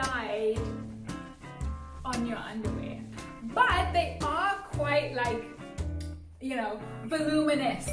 slide on your underwear, but they are quite like, you know, voluminous,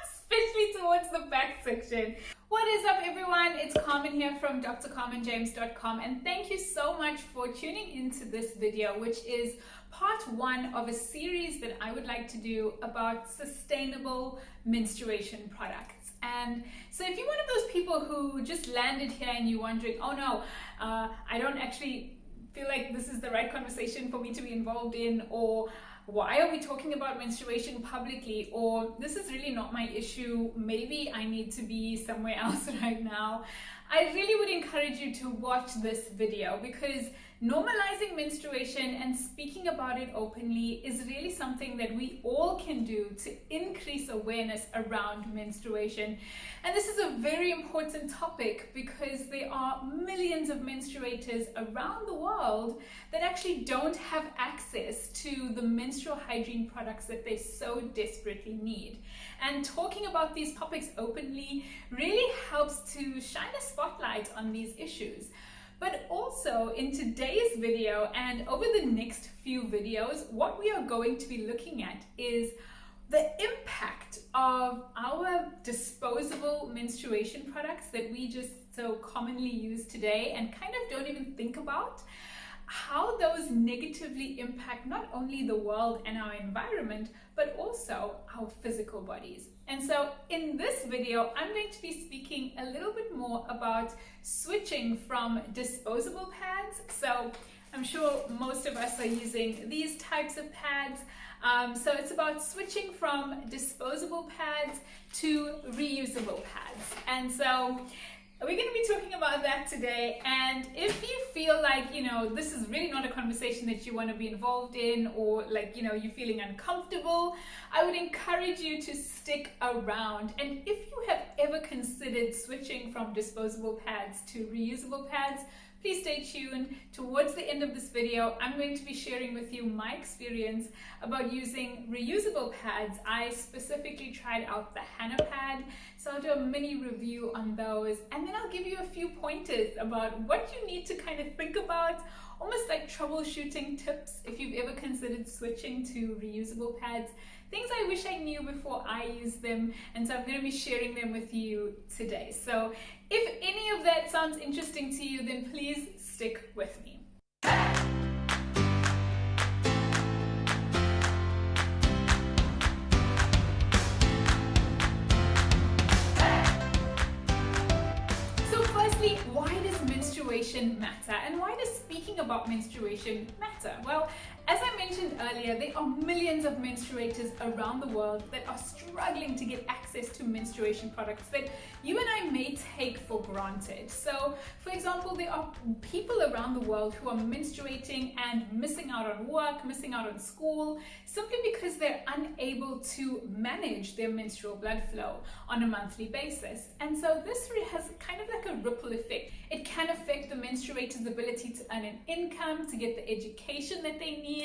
especially towards the back section. What is up, everyone? It's Carmen here from drcarmenjames.com, and thank you so much for tuning into this video, which is part one of a series that I would like to do about sustainable menstruation products. And so if you're one of those people who just landed here and you're wondering, oh no, I don't actually feel like this is the right conversation for me to be involved in, or why are we talking about menstruation publicly, or this is really not my issue, maybe I need to be somewhere else right now, I really would encourage you to watch this video, because normalizing menstruation and speaking about it openly is really something that we all can do to increase awareness around menstruation. And this is a very important topic because there are millions of menstruators around the world that actually don't have access to the menstrual hygiene products that they so desperately need. And talking about these topics openly really helps to shine a spotlight on these issues. But also in today's video and over the next few videos, what we are going to be looking at is the impact of our disposable menstruation products that we just so commonly use today and kind of don't even think about, how those negatively impact not only the world and our environment, but also our physical bodies. And so in this video, I'm going to be speaking a little bit more about switching from disposable pads. So I'm sure most of us are using these types of pads. So it's about switching from disposable pads to reusable pads. And so we're going to be talking about that today. And if you feel like, you know, this is really not a conversation that you want to be involved in, or like, you know, you're feeling uncomfortable, I would encourage you to stick around. And if you have ever considered switching from disposable pads to reusable pads, please stay tuned. Towards the end of this video, I'm going to be sharing with you my experience about using reusable pads. I specifically tried out the Hannahpad, so I'll do a mini review on those, and then I'll give you a few pointers about what you need to kind of think about, almost like troubleshooting tips if you've ever considered switching to reusable pads. Things I wish I knew before I used them, and so I'm going to be sharing them with you today. So if any of that sounds interesting to you, then please stick with me. So firstly, why does menstruation matter? And why does speaking about menstruation matter? Well, as I mentioned earlier, there are millions of menstruators around the world that are struggling to get access to menstruation products that you and I may take for granted. So, for example, there are people around the world who are menstruating and missing out on work, missing out on school, simply because they're unable to manage their menstrual blood flow on a monthly basis. And so this has kind of like a ripple effect. It can affect the menstruator's ability to earn an income, to get the education that they need.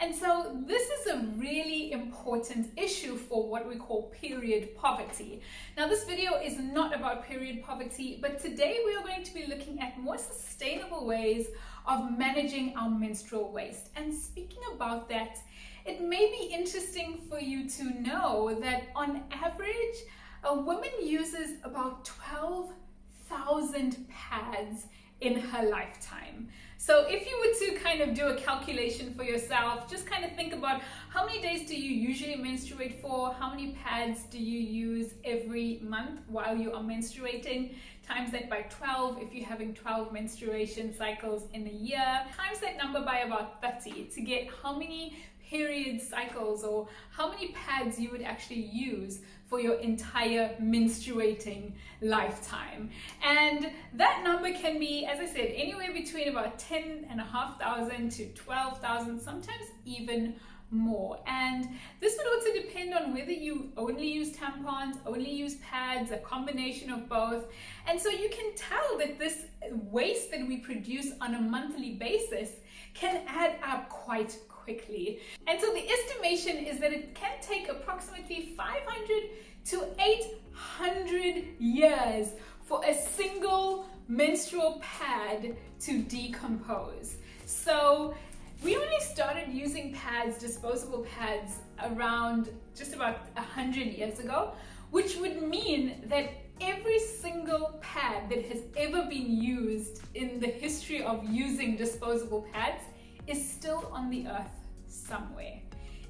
And so this is a really important issue for what we call period poverty. Now, this video is not about period poverty, but today we are going to be looking at more sustainable ways of managing our menstrual waste. And speaking about that, it may be interesting for you to know that on average, a woman uses about 12,000 pads in her lifetime. So if you were to kind of do a calculation for yourself, just kind of think about how many days do you usually menstruate for, how many pads do you use every month while you are menstruating, times that by 12 if you're having 12 menstruation cycles in a year, times that number by about 30 to get how many period cycles or how many pads you would actually use for your entire menstruating lifetime. And that number can be, as I said, anywhere between about 10,500 to 12,000, sometimes even more. And this would also depend on whether you only use tampons, only use pads, a combination of both. And so you can tell that this waste that we produce on a monthly basis can add up quite quickly. And so the estimation is that it can take approximately 500 to 800 years for a single menstrual pad to decompose. So we only started using pads, disposable pads, around just about 100 years ago, which would mean that every single pad that has ever been used in the history of using disposable pads is still on the earth somewhere.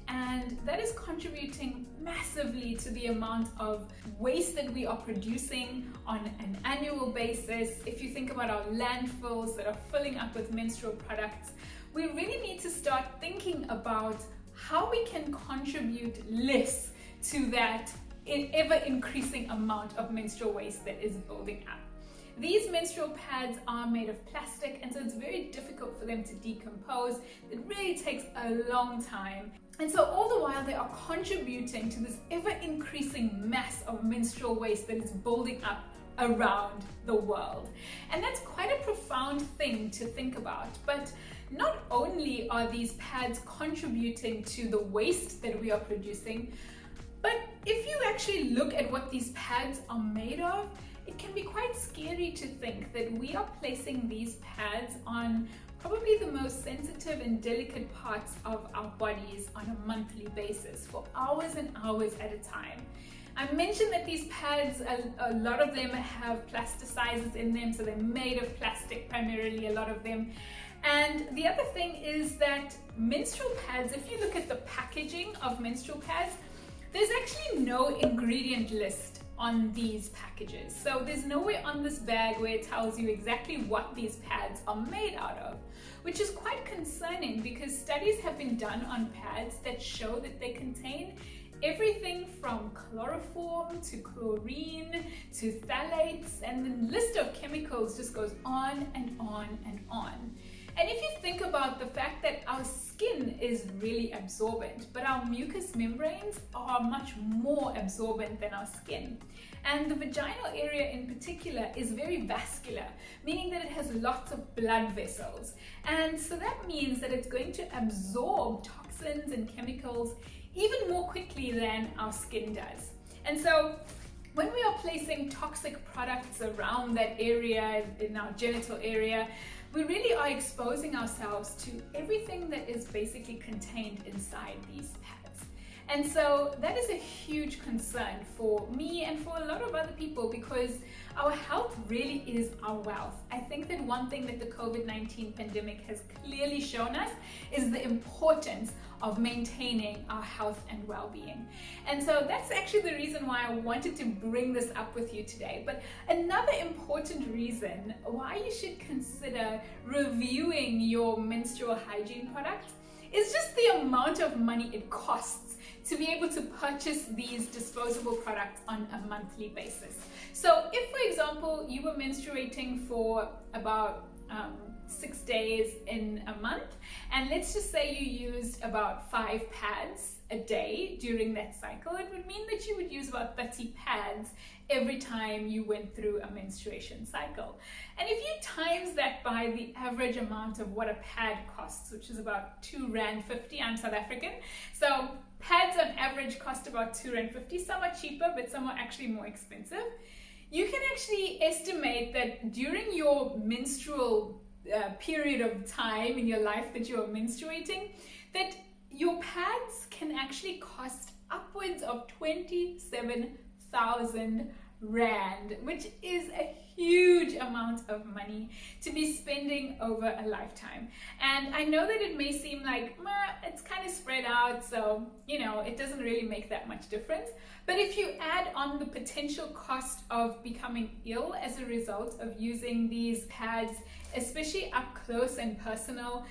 And that is contributing massively to the amount of waste that we are producing on an annual basis. If you think about our landfills that are filling up with menstrual products, we really need to start thinking about how we can contribute less to that ever-increasing amount of menstrual waste that is building up. These menstrual pads are made of plastic, and so it's very difficult for them to decompose. It really takes a long time. And so all the while they are contributing to this ever-increasing mass of menstrual waste that is building up around the world. And that's quite a profound thing to think about. But not only are these pads contributing to the waste that we are producing, but if you actually look at what these pads are made of, it can be quite scary to think that we are placing these pads on probably the most sensitive and delicate parts of our bodies on a monthly basis for hours and hours at a time. I mentioned that these pads, a lot of them have plasticizers in them, so they're made of plastic primarily, a lot of them. And the other thing is that menstrual pads, if you look at the packaging of menstrual pads, there's actually no ingredient list on these packages. So there's nowhere on this bag where it tells you exactly what these pads are made out of, which is quite concerning because studies have been done on pads that show that they contain everything from chloroform to chlorine to phthalates, and the list of chemicals just goes on and on and on. And if you think about the fact that our skin is really absorbent, but our mucous membranes are much more absorbent than our skin. And the vaginal area in particular is very vascular, meaning that it has lots of blood vessels. And so that means that it's going to absorb toxins and chemicals even more quickly than our skin does. And so when we are placing toxic products around that area, in our genital area, we really are exposing ourselves to everything that is basically contained inside these pads. And so that is a huge concern for me and for a lot of other people because our health really is our wealth. I think that one thing that the COVID-19 pandemic has clearly shown us is the importance of maintaining our health and well-being. And so that's actually the reason why I wanted to bring this up with you today. But another important reason why you should consider reviewing your menstrual hygiene products is just the amount of money it costs to be able to purchase these disposable products on a monthly basis. So if, for example, you were menstruating for about 6 days in a month, and let's just say you used about 5 pads a day during that cycle, it would mean that you would use about 30 pads every time you went through a menstruation cycle. And if you times that by the average amount of what a pad costs, which is about R2.50, I'm South African, so pads on average cost about R2.50, some are cheaper, but some are actually more expensive. You can actually estimate that during your menstrual period of time in your life that you are menstruating, that your pads can actually cost upwards of 27,000 Rand, which is a huge amount of money to be spending over a lifetime. And I know that it may seem like it's kind of spread out, so it doesn't really make that much difference. But if you add on the potential cost of becoming ill as a result of using these pads, especially up close and personal,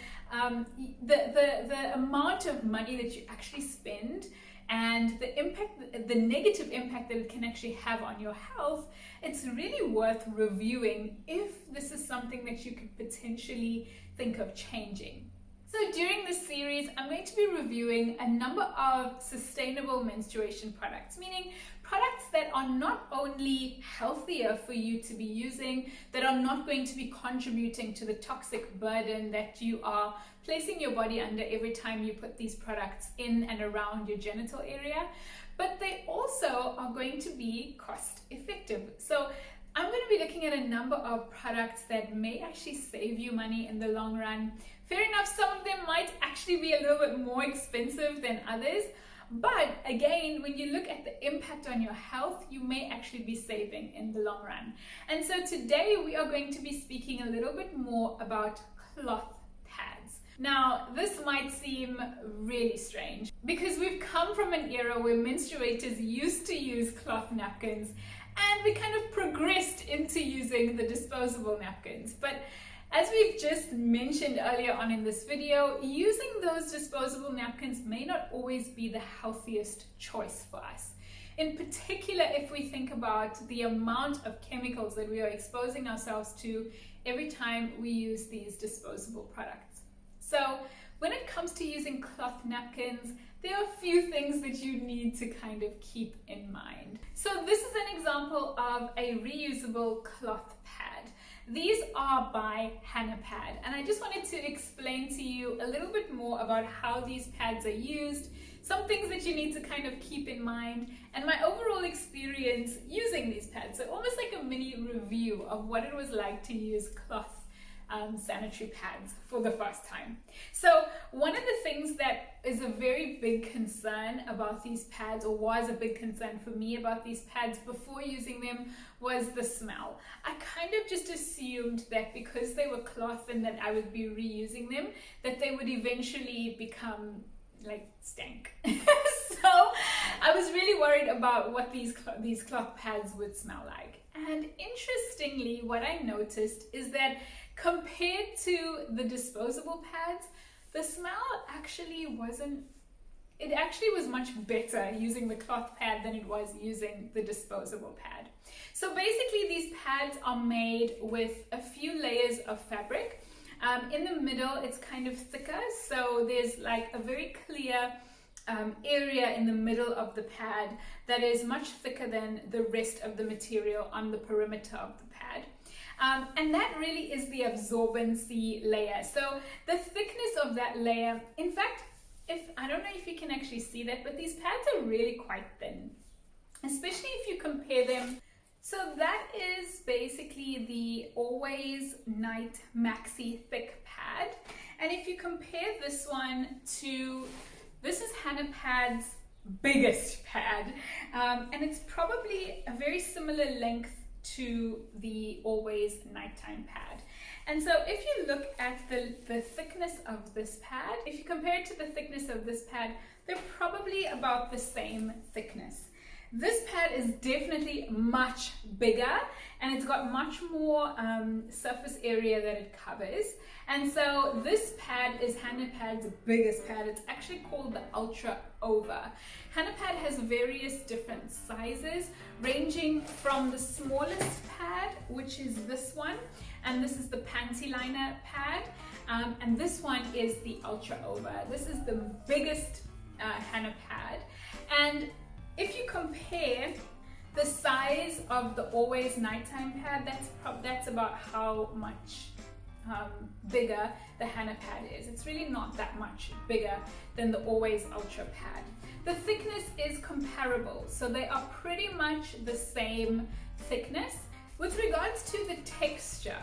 the amount of money that you actually spend and the negative impact that it can actually have on your health, it's really worth reviewing if this is something that you could potentially think of changing. So during this series, I'm going to be reviewing a number of sustainable menstruation products, meaning products that are not only healthier for you to be using, that are not going to be contributing to the toxic burden that you are placing your body under every time you put these products in and around your genital area, but they also are going to be cost effective. So I'm going to be looking at a number of products that may actually save you money in the long run. Fair enough, some of them might actually be a little bit more expensive than others. But again, when you look at the impact on your health, you may actually be saving in the long run. And so today we are going to be speaking a little bit more about cloth pads. Now, this might seem really strange because we've come from an era where menstruators used to use cloth napkins and we kind of progressed into using the disposable napkins. But as we've just mentioned earlier on in this video, using those disposable napkins may not always be the healthiest choice for us. In particular, if we think about the amount of chemicals that we are exposing ourselves to every time we use these disposable products. So when it comes to using cloth napkins, there are a few things that you need to kind of keep in mind. So this is an example of a reusable cloth pad. These are by Hannahpad, and I just wanted to explain to you a little bit more about how these pads are used, some things that you need to kind of keep in mind, and my overall experience using these pads. So almost like a mini review of what it was like to use cloth sanitary pads for the first time. So one of the things that is a very big concern about these pads, or was a big concern for me about these pads before using them, was the smell. I kind of just assumed that because they were cloth and that I would be reusing them, that they would eventually become like stank. So I was really worried about what these cloth pads would smell like. And interestingly, what I noticed is that compared to the disposable pads, the smell actually was much better using the cloth pad than it was using the disposable pad. So basically these pads are made with a few layers of fabric. In the middle, it's kind of thicker, so there's like a very clear area in the middle of the pad that is much thicker than the rest of the material on the perimeter of the pad. And that really is the absorbency layer. So the thickness of that layer, in fact, I don't know if you can actually see that, but these pads are really quite thin, especially if you compare them. So that is basically the Always Night Maxi Thick Pad. And if you compare this one to, this is Hannahpad's biggest pad, and it's probably a very similar length to the Always Nighttime Pad. And so if you look at the thickness of this pad, if you compare it to the thickness of this pad, they're probably about the same thickness. This pad is definitely much bigger and it's got much more surface area that it covers. And so this pad is Hannahpad's biggest pad. It's actually called the Ultra Over. Hannahpad has various different sizes, ranging from the smallest pad, which is this one, and this is the panty liner pad, and this one is the Ultra Over. This is the biggest Hannahpad. And if you compare the size of the Always Nighttime Pad, that's about how much bigger the Hannahpad is. It's really not that much bigger than the Always Ultra Pad. The thickness is comparable, so they are pretty much the same thickness. With regards to the texture,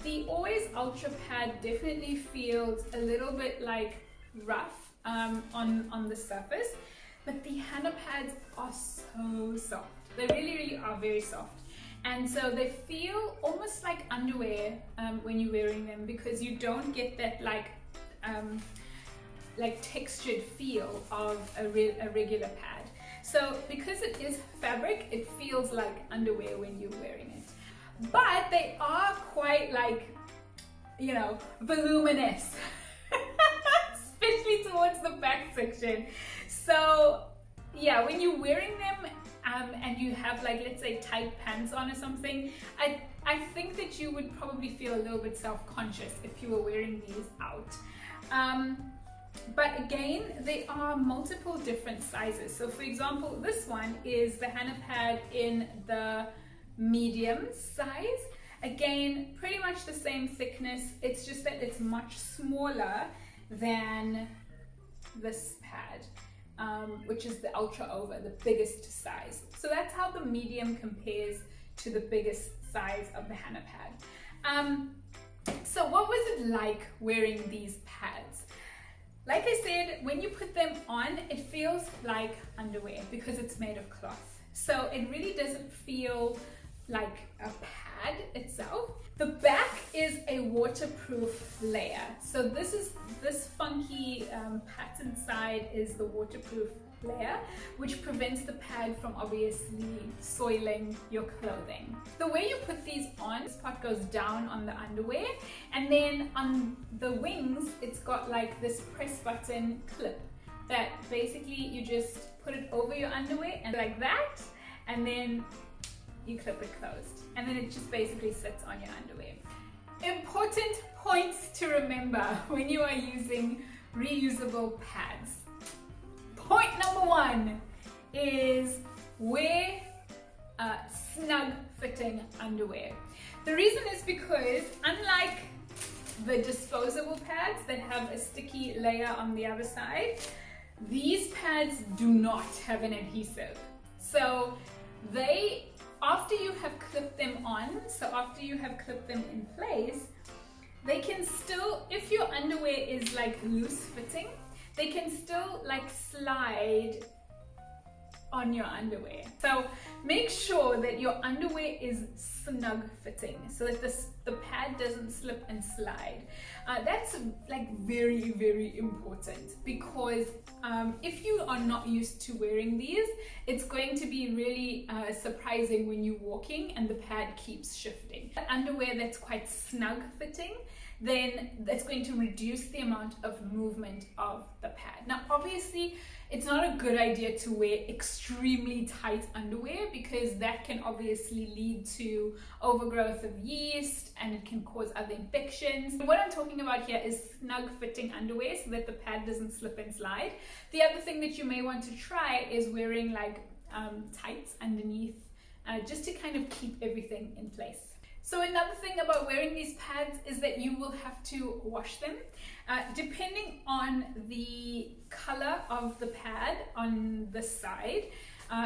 the Always Ultra Pad definitely feels a little bit like rough on the surface, but the Hannahpads are so soft. They really, really are very soft. And so they feel almost like underwear when you're wearing them, because you don't get that like textured feel of a regular pad. So because it is fabric, it feels like underwear when you're wearing it. But they are quite like, you know, voluminous, especially towards the back section. So yeah, when you're wearing them and you have like, let's say, tight pants on or something, I think that you would probably feel a little bit self-conscious if you were wearing these out. But again, there are multiple different sizes. So for example, this one is the Hannahpad in the medium size. Again, pretty much the same thickness. It's just that it's much smaller than this pad, which is the Ultra Over, the biggest size. So that's how the medium compares to the biggest size of the Hannahpad. So what was it like wearing these pads? Like I said, when you put them on, it feels like underwear because it's made of cloth. So it really doesn't feel like a pad itself. The back is a waterproof layer. So this funky pattern side is the waterproof layer, which prevents the pad from obviously soiling your clothing. The way you put these on, this part goes down on the underwear, and then on the wings, it's got like this press button clip that basically you just put it over your underwear and like that, and then you clip it closed, and then it just basically sits on your underwear. Important points to remember when you are using reusable pads. Point number one is wear snug fitting underwear. The reason is because unlike the disposable pads that have a sticky layer on the other side, these pads do not have an adhesive. So after you have clipped them on, so after you have clipped them in place, they can still, if your underwear is like loose fitting, they can still like slide on your underwear. So make sure that your underwear is snug fitting so that the pad doesn't slip and slide. That's like very, very important because if you are not used to wearing these, it's going to be really surprising when you're walking and the pad keeps shifting. Underwear that's quite snug fitting, then that's going to reduce the amount of movement of the pad. Now, obviously, it's not a good idea to wear extremely tight underwear because that can obviously lead to overgrowth of yeast and it can cause other infections. What I'm talking about here is snug fitting underwear so that the pad doesn't slip and slide. The other thing that you may want to try is wearing like tights underneath just to kind of keep everything in place. So another thing about wearing these pads is that you will have to wash them. Depending on the color of the pad on the side,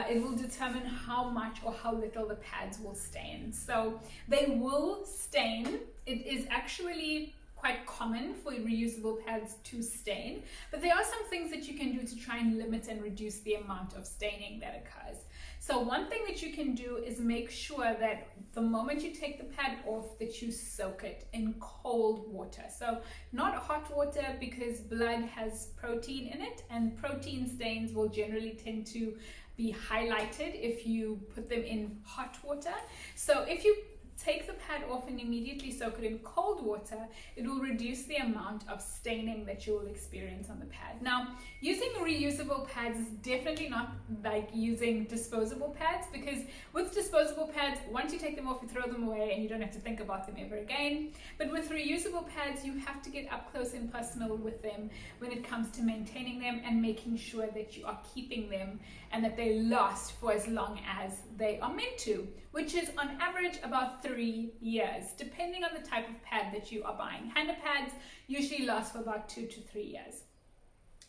it will determine how much or how little the pads will stain. So they will stain. It is actually quite common for reusable pads to stain, but there are some things that you can do to try and limit and reduce the amount of staining that occurs. So one thing that you can do is make sure that the moment you take the pad off that you soak it in cold water. So not hot water because blood has protein in it and protein stains will generally tend to be highlighted if you put them in hot water. So if you take the pad off and immediately soak it in cold water, it will reduce the amount of staining that you will experience on the pad. Now, using reusable pads is definitely not like using disposable pads because with disposable pads, once you take them off, you throw them away and you don't have to think about them ever again. But with reusable pads, you have to get up close and personal with them when it comes to maintaining them and making sure that you are keeping them and that they last for as long as they are meant to, which is on average about 3 years, depending on the type of pad that you are buying. Hannahpads usually last for about 2 to 3 years.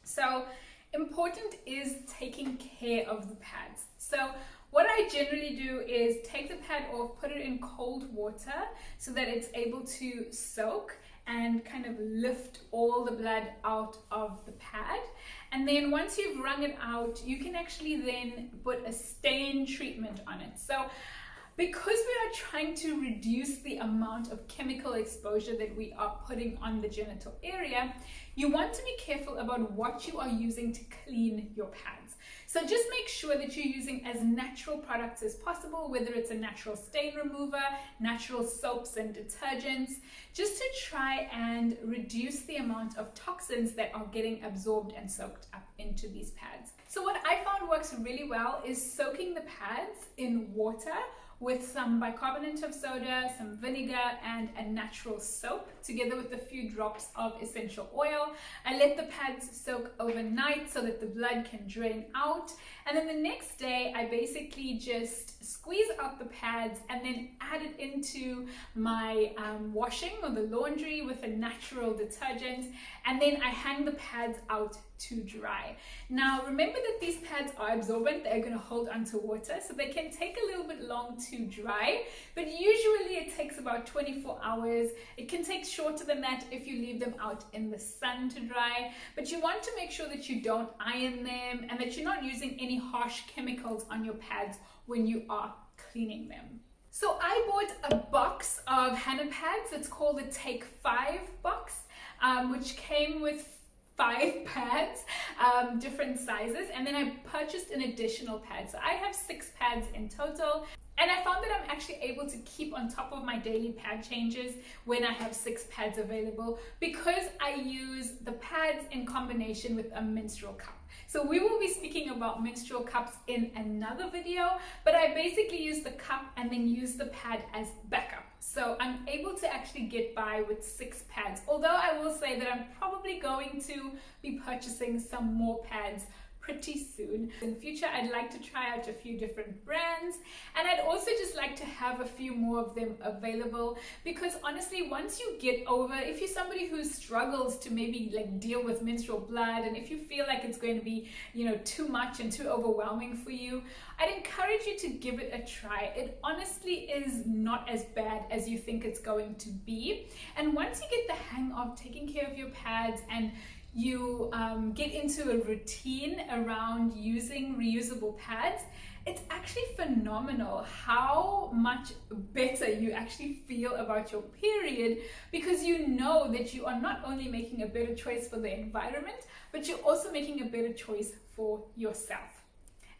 So important is taking care of the pads. So what I generally do is take the pad off, put it in cold water so that it's able to soak and kind of lift all the blood out of the pad. And then once you've wrung it out, you can actually then put a stain treatment on it. So because we are trying to reduce the amount of chemical exposure that we are putting on the genital area, you want to be careful about what you are using to clean your pads. So just make sure that you're using as natural products as possible, whether it's a natural stain remover, natural soaps and detergents, just to try and reduce the amount of toxins that are getting absorbed and soaked up into these pads. So what I found works really well is soaking the pads in water with some bicarbonate of soda, some vinegar, and a natural soap, together with a few drops of essential oil. I let the pads soak overnight so that the blood can drain out. And then the next day, I basically just squeeze out the pads and then add it into my washing or the laundry with a natural detergent. And then I hang the pads out to dry. Now remember that these pads are absorbent, they're going to hold onto water, so they can take a little bit long to dry, but usually it takes about 24 hours. It can take shorter than that if you leave them out in the sun to dry, but you want to make sure that you don't iron them and that you're not using any harsh chemicals on your pads when you are cleaning them. So I bought a box of Hannahpads. It's called the Take 5 box, which came with 5 pads, different sizes, and then I purchased an additional pad. So I have 6 pads in total, and I found that I'm actually able to keep on top of my daily pad changes when I have 6 pads available, because I use the pads in combination with a menstrual cup. So we will be speaking about menstrual cups in another video, but I basically use the cup and then use the pad as backup. So I'm able to actually get by with 6 pads, although I will say that I'm probably going to be purchasing some more pads pretty soon. In the future, I'd like to try out a few different brands, and I'd also just like to have a few more of them available, because honestly, once you get over, if you're somebody who struggles to maybe like deal with menstrual blood, and if you feel like it's going to be, you know, too much and too overwhelming for you, I'd encourage you to give it a try. It honestly is not as bad as you think it's going to be. And once you get the hang of taking care of your pads and you get into a routine around using reusable pads, it's actually phenomenal how much better you actually feel about your period, because you know that you are not only making a better choice for the environment, but you're also making a better choice for yourself.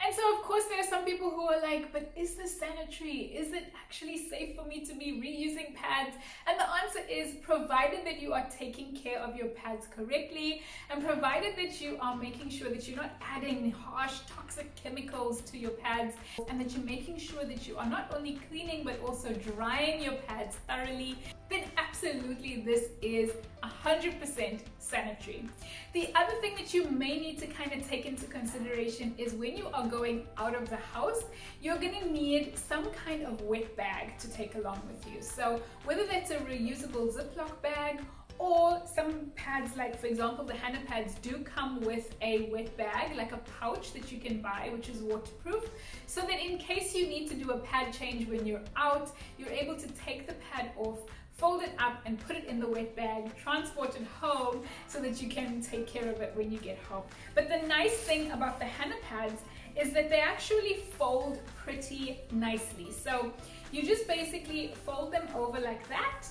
And so of course there are some people who are like, but is this sanitary? Is it actually safe for me to be reusing pads? And the answer is, provided that you are taking care of your pads correctly, and provided that you are making sure that you're not adding harsh toxic chemicals to your pads, and that you're making sure that you are not only cleaning but also drying your pads thoroughly, then absolutely this is 100% sanitary. The other thing that you may need to kind of take into consideration is when you are going out of the house, you're going to need some kind of wet bag to take along with you. So whether that's a reusable Ziploc bag, or some pads, like for example the Hannahpads do come with a wet bag, like a pouch that you can buy, which is waterproof, so that in case you need to do a pad change when you're out, you're able to take the pad off, fold it up and put it in the wet bag, transport it home so that you can take care of it when you get home. But the nice thing about the Hannahpads is that they actually fold pretty nicely. So you just basically fold them over like that,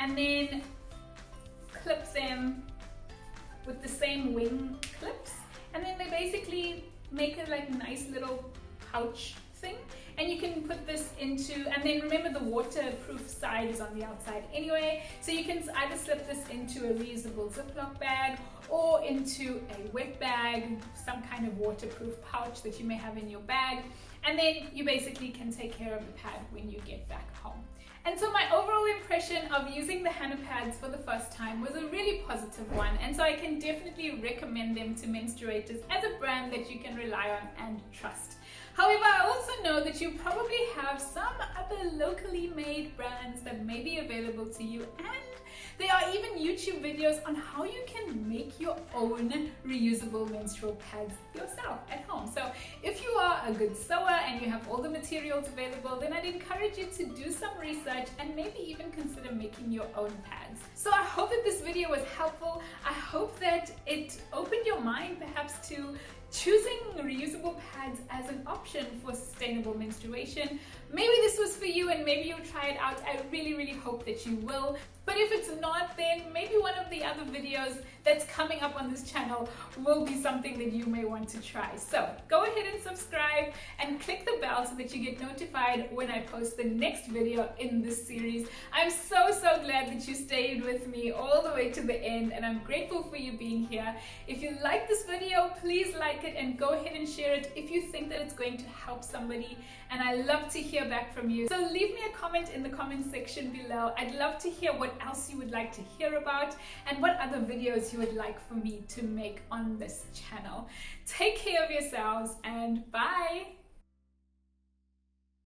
and then clip them with the same wing clips, and then they basically make it like nice little pouch thing. And you can put this into, and then remember the waterproof side is on the outside anyway, so you can either slip this into a reusable Ziploc bag or into a wet bag, some kind of waterproof pouch that you may have in your bag, and then you basically can take care of the pad when you get back home. And so my overall impression of using the Hannahpads for the first time was a really positive one, and so I can definitely recommend them to menstruators as a brand that you can rely on and trust. However, I also know that you probably have some other locally made brands that may be available to you, and there are even YouTube videos on how you can make your own reusable menstrual pads yourself at home. So if you are a good sewer and you have all the materials available, then I'd encourage you to do some research and maybe even consider making your own pads. So I hope that this video was helpful. I hope that it opened your mind perhaps to choosing reusable pads as an option for sustainable menstruation. Maybe this was for you and maybe you'll try it out. I really hope that you will. But if it's not, then maybe one of the other videos that's coming up on this channel will be something that you may want to try. So go ahead and subscribe and click the bell so that you get notified when I post the next video in this series. I'm so glad that you stayed with me all the way to the end, and I'm grateful for you being here. If you like this video, please like it and go ahead and share it if you think that it's going to help somebody, and I love to hear back from you. So leave me a comment in the comment section below. I'd love to hear what else you would like to hear about and what other videos you would like for me to make on this channel. Take care of yourselves and bye!